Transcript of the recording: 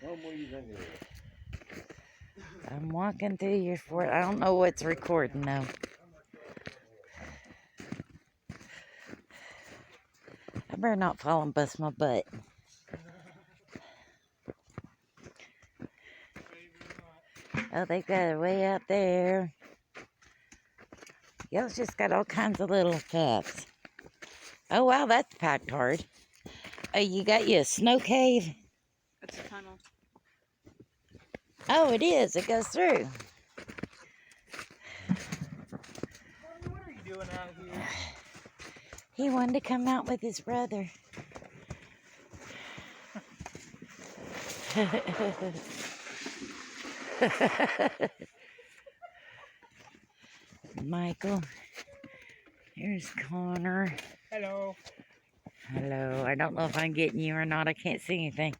What do you think it is? I'm walking through your fort. I don't know what's recording though. I better not fall and bust my butt. Oh, they got it way out there. Y'all just got all kinds of little paths. Oh, wow, that's packed hard. Oh, you got you a snow cave? It's a tunnel. Oh, it is. It goes through. Mommy, what are you doing out here? He wanted to come out with his brother. Michael. Here's Connor. Hello. Hello. I don't know if I'm getting you or not. I can't see anything.